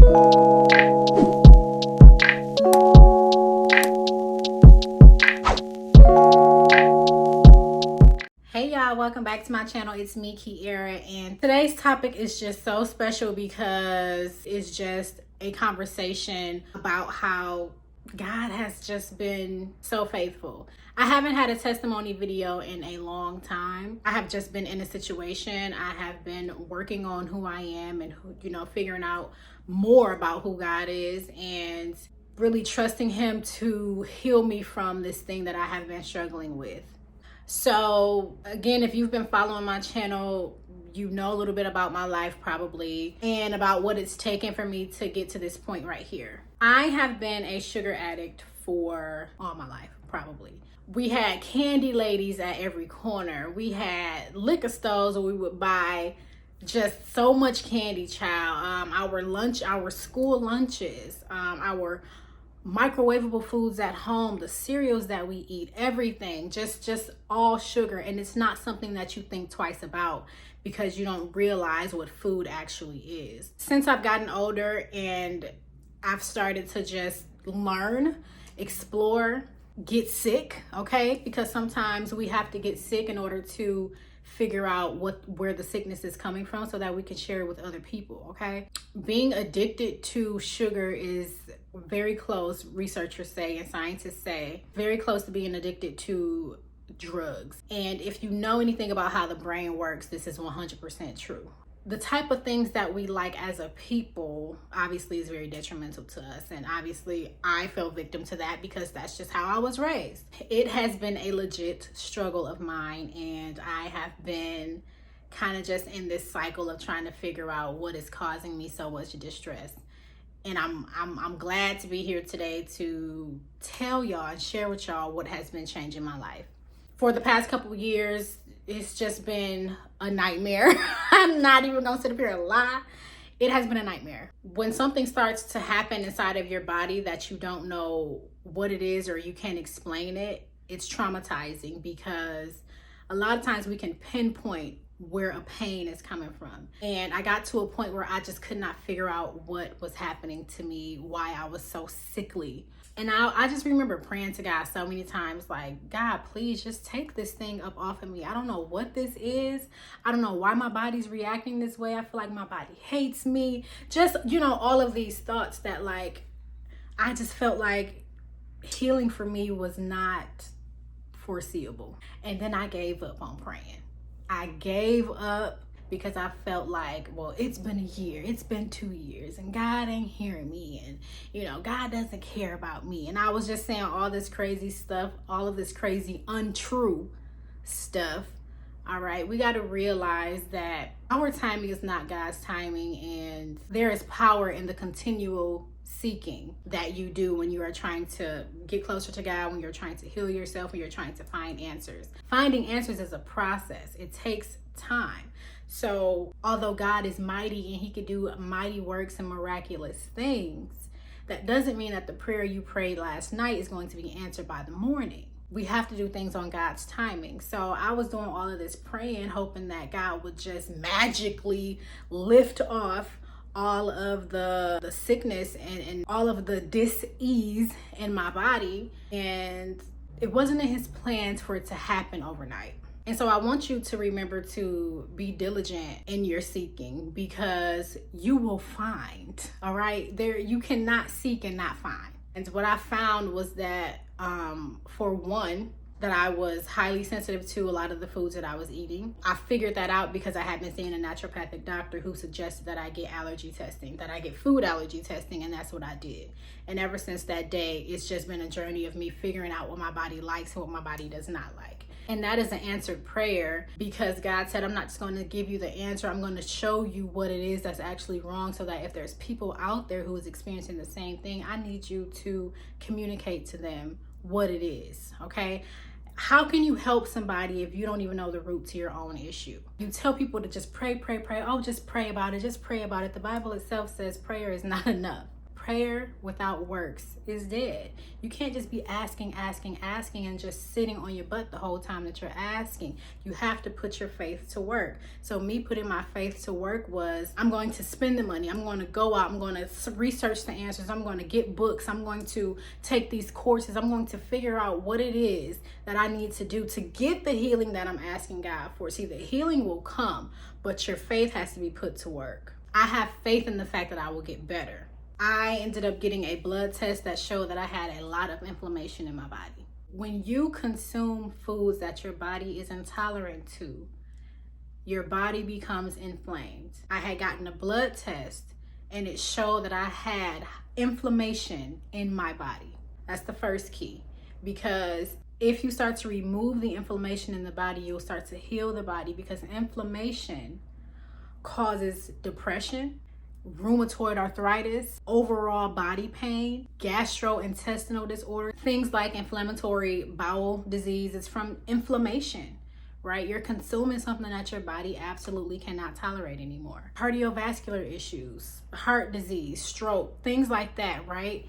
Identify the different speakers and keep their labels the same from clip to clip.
Speaker 1: Hey y'all, welcome back to my channel. It's me, Kiera, and today's topic is just so special because it's just a conversation about how God has just been so faithful. I haven't had a testimony video in a long time. I have just been in a situation. I have been working on who I am and figuring out more about who God is and really trusting Him to heal me from this thing that I have been struggling with. So again, if you've been following my channel, you know a little bit about my life probably and about what it's taken for me to get to this point right here. I have been a sugar addict for all my life, probably. We had candy ladies at every corner. We had liquor stores where we would buy just so much candy, child. Our school lunches, our microwavable foods at home, the cereals that we eat, everything, just all sugar. And it's not something that you think twice about because you don't realize what food actually is. Since I've gotten older and I've started to just learn, explore, get sick, okay? Because sometimes we have to get sick in order to figure out where the sickness is coming from so that we can share it with other people, okay? Being addicted to sugar is very close, researchers say and scientists say, very close to being addicted to drugs. And if you know anything about how the brain works, this is 100% true. The type of things that we like as a people obviously is very detrimental to us. And obviously I fell victim to that because that's just how I was raised. It has been a legit struggle of mine, and I have been kind of just in this cycle of trying to figure out what is causing me so much distress. And I'm glad to be here today to tell y'all and share with y'all what has been changing my life. For the past couple of years, it's just been a nightmare. I'm not even gonna sit up here and lie. It has been a nightmare. When something starts to happen inside of your body that you don't know what it is or you can't explain it, it's traumatizing because a lot of times we can pinpoint where a pain is coming from. And I got to a point where I just could not figure out what was happening to me, why I was so sickly. And I just remember praying to God so many times, like, God, please just take this thing up off of me. I don't know what this is. I don't know why my body's reacting this way. I feel like my body hates me. Just, all of these thoughts that, like, I just felt like healing for me was not foreseeable. And then I gave up on praying. I gave up because I felt like, well, it's been a year, it's been 2 years, and God ain't hearing me, and God doesn't care about me. And I was just saying all this crazy stuff, all of this crazy untrue stuff. All right, we got to realize that our timing is not God's timing, and there is power in the continual seeking that you do when you are trying to get closer to God, when you're trying to heal yourself, when you're trying to find answers. Finding answers is a process. It takes time. So although God is mighty and He can do mighty works and miraculous things, that doesn't mean that the prayer you prayed last night is going to be answered by the morning. We have to do things on God's timing. So I was doing all of this praying, hoping that God would just magically lift off all of the sickness and all of the dis-ease in my body. And it wasn't in His plans for it to happen overnight. And so I want you to remember to be diligent in your seeking, because you will find, all right? You cannot seek and not find. And what I found was that, for one, that I was highly sensitive to a lot of the foods that I was eating. I figured that out because I had been seeing a naturopathic doctor who suggested that I get allergy testing, that I get food allergy testing, and that's what I did. And ever since that day, it's just been a journey of me figuring out what my body likes and what my body does not like. And that is an answered prayer, because God said, I'm not just going to give you the answer. I'm going to show you what it is that's actually wrong, so that if there's people out there who is experiencing the same thing, I need you to communicate to them what it is, okay? How can you help somebody if you don't even know the root to your own issue? You tell people to just pray. Oh, just pray about it. Just pray about it. The Bible itself says prayer is not enough. prayer without works is dead. You can't just be asking and just sitting on your butt the whole time that you're asking. You have to put your faith to work. So me putting my faith to work was, I'm going to spend the money. I'm going to go out. I'm going to research the answers. I'm going to get books. I'm going to take these courses. I'm going to figure out what it is that I need to do to get the healing that I'm asking God for. See, the healing will come, but your faith has to be put to work. I have faith in the fact that I will get better. I ended up getting a blood test that showed that I had a lot of inflammation in my body. When you consume foods that your body is intolerant to, your body becomes inflamed. I had gotten a blood test and it showed that I had inflammation in my body. That's the first key, because if you start to remove the inflammation in the body, you'll start to heal the body, because inflammation causes depression, rheumatoid arthritis, overall body pain, gastrointestinal disorder, things like inflammatory bowel disease. It's from inflammation, right? You're consuming something that your body absolutely cannot tolerate anymore. Cardiovascular issues, heart disease, stroke, things like that, right?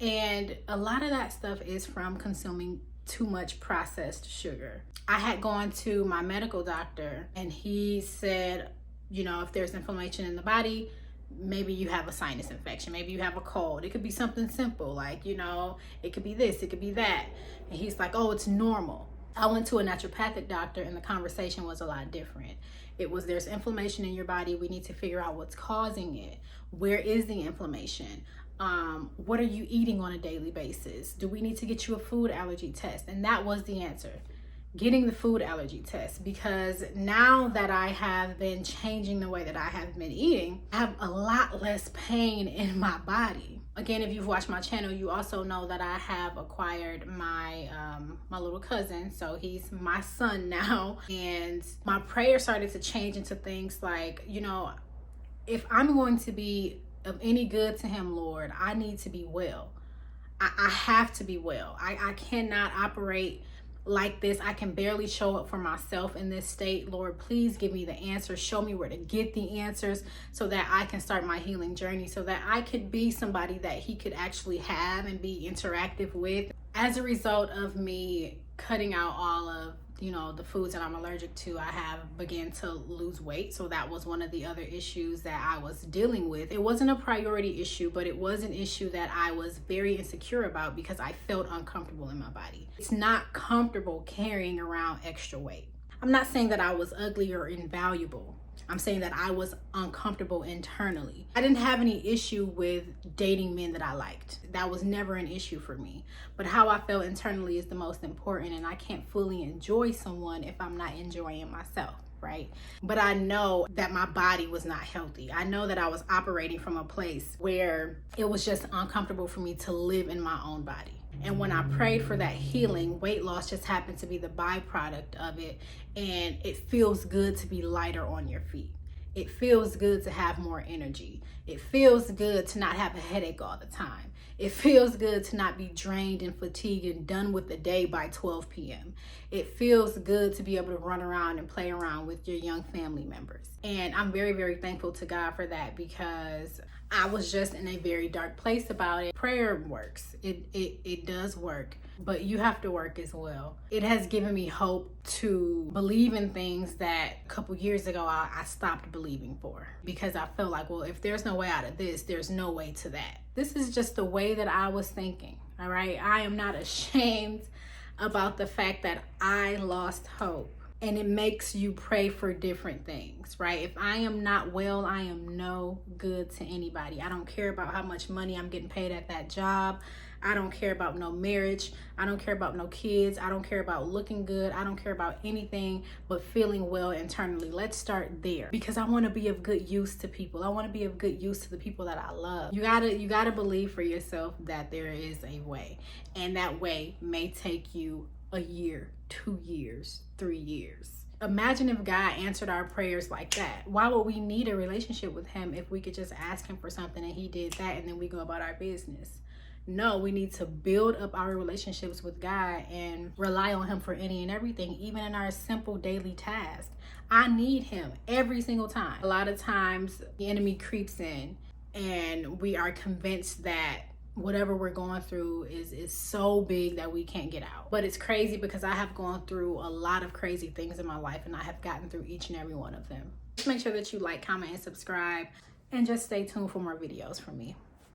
Speaker 1: And a lot of that stuff is from consuming too much processed sugar. I had gone to my medical doctor and he said, you know, if there's inflammation in the body, maybe you have a sinus infection, maybe you have a cold. It could be something simple, like, you know, it could be this, it could be that. And he's like, oh, it's normal. I went to a naturopathic doctor and the conversation was a lot different. It was, there's inflammation in your body. We need to figure out what's causing it. Where is the inflammation? What are you eating on a daily basis? Do we need to get you a food allergy test? And that was the answer. Getting the food allergy test, because now that I have been changing the way that I have been eating, I have a lot less pain in my body. Again, if you've watched my channel, you also know that I have acquired my my little cousin, so he's my son now, and my prayer started to change into things like, you know, if I'm going to be of any good to him, Lord, I need to be well. I have to be well. I cannot operate like this. I can barely show up for myself in this state. Lord, please give me the answers. Show me where to get the answers so that I can start my healing journey, so that I could be somebody that he could actually have and be interactive with. As a result of me cutting out all of, you know, the foods that I'm allergic to, I have begun to lose weight. So that was one of the other issues that I was dealing with. It wasn't a priority issue, but it was an issue that I was very insecure about because I felt uncomfortable in my body. It's not comfortable carrying around extra weight. I'm not saying that I was ugly or invaluable. I'm saying that I was uncomfortable internally. I didn't have any issue with dating men that I liked. That was never an issue for me. But how I felt internally is the most important, and I can't fully enjoy someone if I'm not enjoying myself, right? But I know that my body was not healthy. I know that I was operating from a place where it was just uncomfortable for me to live in my own body. And when I prayed for that healing, weight loss just happened to be the byproduct of it. And it feels good to be lighter on your feet. It feels good to have more energy. It feels good to not have a headache all the time. It feels good to not be drained and fatigued and done with the day by 12 p.m. It feels good to be able to run around and play around with your young family members. And I'm very, very thankful to God for that, because I was just in a very dark place about it. Prayer works. It does work, but you have to work as well. It has given me hope to believe in things that a couple years ago I stopped believing for, because I felt like, well, if there's no way out of this, there's no way to that. This is just the way that I was thinking, all right? I am not ashamed about the fact that I lost hope. And it makes you pray for different things, right? If I am not well, I am no good to anybody. I don't care about how much money I'm getting paid at that job. I don't care about no marriage. I don't care about no kids. I don't care about looking good. I don't care about anything but feeling well internally. Let's start there, because I want to be of good use to people. I want to be of good use to the people that I love. You gotta believe for yourself that there is a way, and that way may take you a year, 2 years, 3 years. Imagine if God answered our prayers like that. Why would we need a relationship with him if we could just ask him for something and he did that and then we go about our business? No, we need to build up our relationships with God and rely on him for any and everything, even in our simple daily tasks. I need him every single time. A lot of times the enemy creeps in and we are convinced that whatever we're going through is so big that we can't get out. But it's crazy because I have gone through a lot of crazy things in my life, and I have gotten through each and every one of them. Just make sure that you like, comment, and subscribe, and just stay tuned for more videos from me.